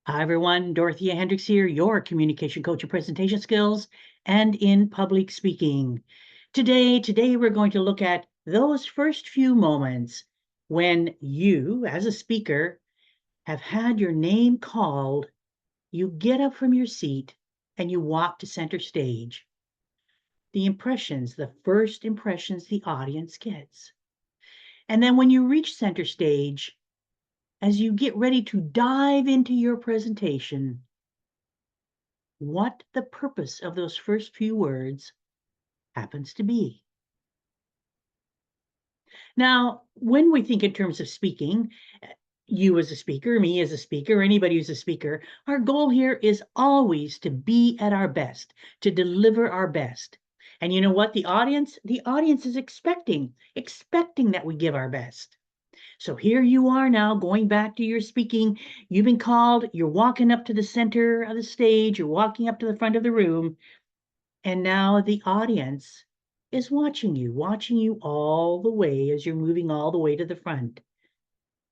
Hi, everyone. Dorothea Hendriks here, your communication coach and presentation skills and in public speaking. Today we're going to look at those first few moments when you, as a speaker, have had your name called, you get up from your seat, and you walk to center stage. The first impressions the audience gets. And then when you reach center stage, as you get ready to dive into your presentation, what the purpose of those first few words happens to be. Now, when we think in terms of speaking, you as a speaker, me as a speaker, anybody who's a speaker, our goal here is always to be at our best, to deliver our best. And you know what? The audience is expecting that we give our best. So here you are now going back to your speaking. You've been called, you're walking up to the center of the stage, you're walking up to the front of the room, and now the audience is watching you all the way as you're moving all the way to the front.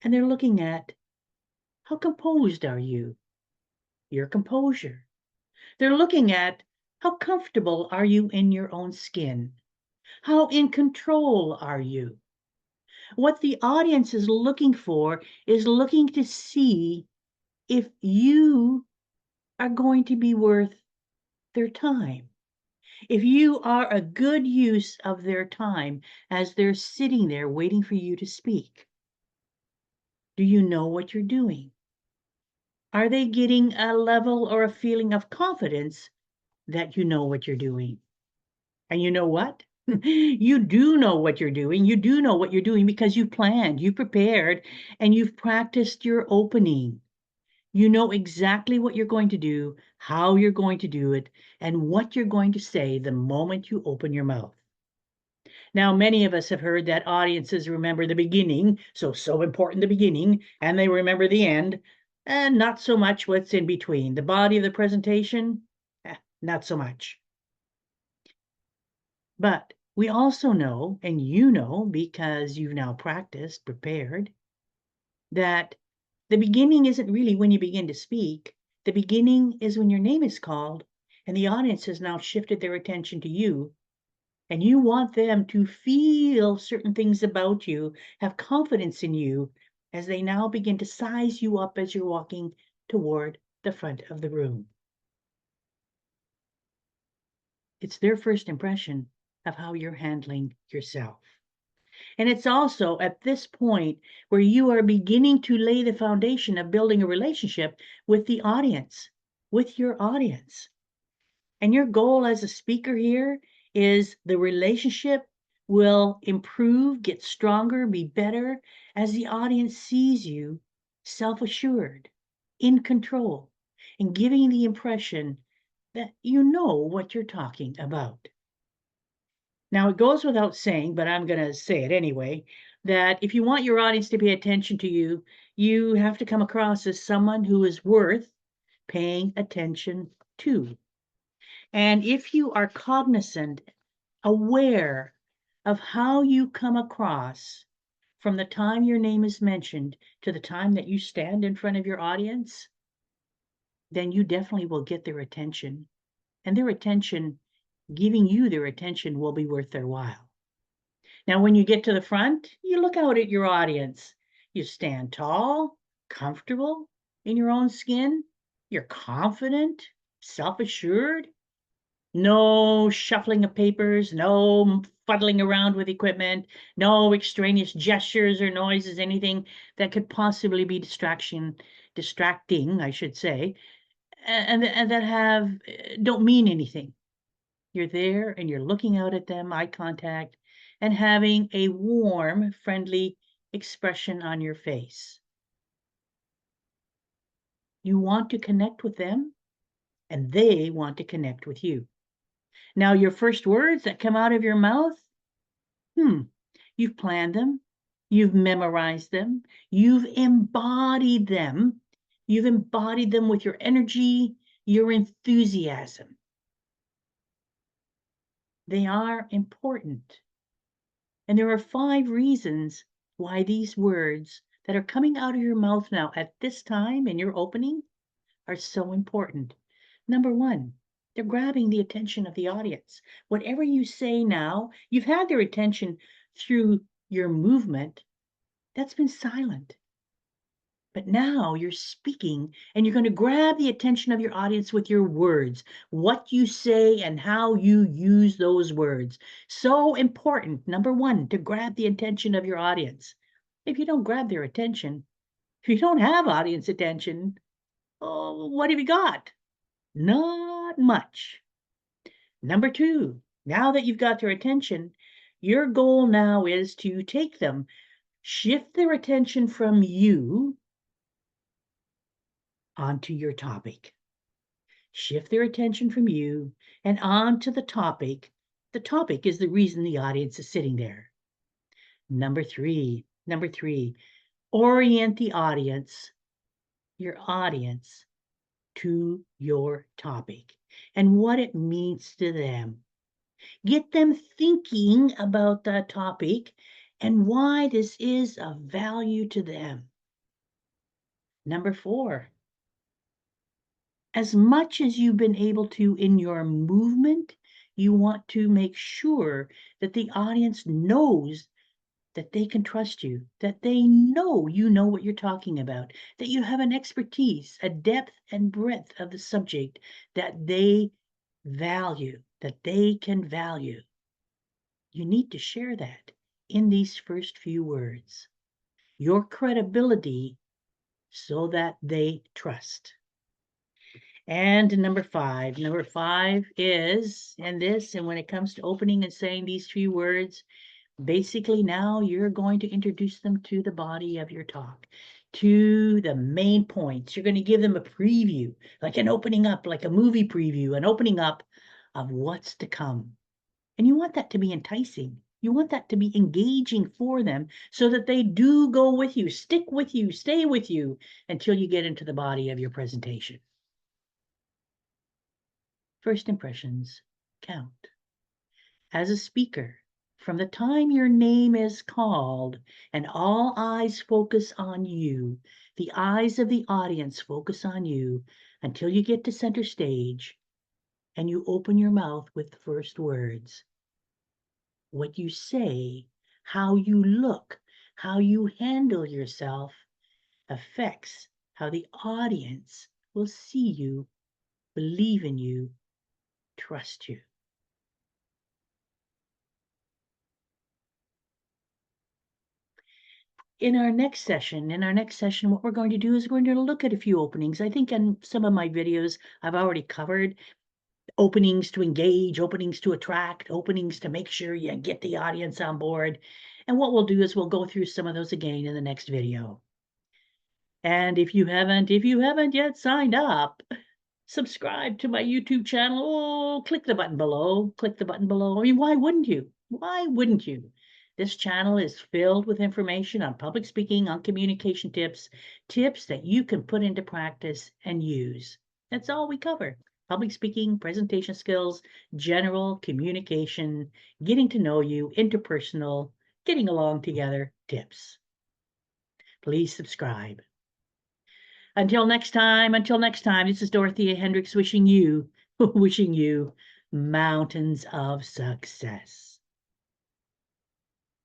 And they're looking at how composed are you? Your composure. They're looking at how comfortable are you in your own skin? How in control are you? What the audience is looking for is looking to see if you are going to be worth their time. If you are a good use of their time as they're sitting there waiting for you to speak. Do you know what you're doing? Are they getting a level or a feeling of confidence that you know what you're doing? And you know what? You do know what you're doing. You do know what you're doing because you planned, you prepared, and you've practiced your opening. You know exactly what you're going to do, how you're going to do it, and what you're going to say the moment you open your mouth. Now, many of us have heard that audiences remember the beginning, so important the beginning, and they remember the end, and not so much what's in between. The body of the presentation, not so much. But we also know, and you know because you've now practiced, prepared, that the beginning isn't really when you begin to speak. The beginning is when your name is called and the audience has now shifted their attention to you, and you want them to feel certain things about you, have confidence in you as they now begin to size you up as you're walking toward the front of the room. It's their first impression of how you're handling yourself. And it's also at this point where you are beginning to lay the foundation of building a relationship with the audience, with your audience. And your goal as a speaker here is the relationship will improve, get stronger, be better as the audience sees you self-assured, in control, and giving the impression that you know what you're talking about. Now, it goes without saying, but I'm going to say it anyway, that if you want your audience to pay attention to you, you have to come across as someone who is worth paying attention to. And if you are cognizant, aware of how you come across from the time your name is mentioned to the time that you stand in front of your audience, then you definitely will get their attention. And their attention, giving you their attention, will be worth their while. Now, when you get to the front, you look out at your audience. You stand tall, comfortable in your own skin. You're confident, self-assured. No shuffling of papers, no fuddling around with equipment, no extraneous gestures or noises, anything that could possibly be distracting, I should say, and that don't mean anything. You're there and you're looking out at them, eye contact, and having a warm, friendly expression on your face. You want to connect with them, and they want to connect with you. Now, your first words that come out of your mouth, you've planned them, you've memorized them, you've embodied them. You've embodied them with your energy, your enthusiasm. They are important. And there are 5 reasons why these words that are coming out of your mouth now at this time in your opening are so important. Number one, they're grabbing the attention of the audience. Whatever you say now, you've had their attention through your movement. That's been silent. But now you're speaking and you're going to grab the attention of your audience with your words, what you say and how you use those words. So important, number one, to grab the attention of your audience. If you don't grab their attention, if you don't have audience attention, oh, what have you got? Not much. Number two, now that you've got their attention, your goal now is to take them, shift their attention from you onto your topic. Shift their attention from you and onto the topic. The topic is the reason the audience is sitting there. Number three, orient the audience, your audience, to your topic and what it means to them. Get them thinking about that topic and why this is of value to them. Number four, as much as you've been able to in your movement, you want to make sure that the audience knows that they can trust you, that they know you know what you're talking about, that you have an expertise, a depth and breadth of the subject that they value, that they can value. You need to share that in these first few words. Your credibility so that they trust. And number five is, and when it comes to opening and saying these few words, basically now you're going to introduce them to the body of your talk, to the main points. You're going to give them a preview, like an opening up, like a movie preview, an opening up of what's to come. And you want that to be enticing. You want that to be engaging for them so that they do go with you, stick with you, stay with you until you get into the body of your presentation. First impressions count. As a speaker, from the time your name is called and all eyes focus on you, the eyes of the audience focus on you until you get to center stage and you open your mouth with the first words. What you say, how you look, how you handle yourself affects how the audience will see you, believe in you, trust you. In our next session, what we're going to do is we're going to look at a few openings. I think in some of my videos, I've already covered openings to engage, openings to attract, openings to make sure you get the audience on board. And what we'll do is we'll go through some of those again in the next video. And if you haven't yet signed up, subscribe to my YouTube channel. Oh, click the button below. Click the button below. I mean, why wouldn't you? Why wouldn't you? This channel is filled with information on public speaking, on communication tips, tips that you can put into practice and use. That's all we cover. Public speaking, presentation skills, general communication, getting to know you, interpersonal, getting along together tips. Please subscribe. Until next time, this is Dorothea Hendriks wishing you mountains of success.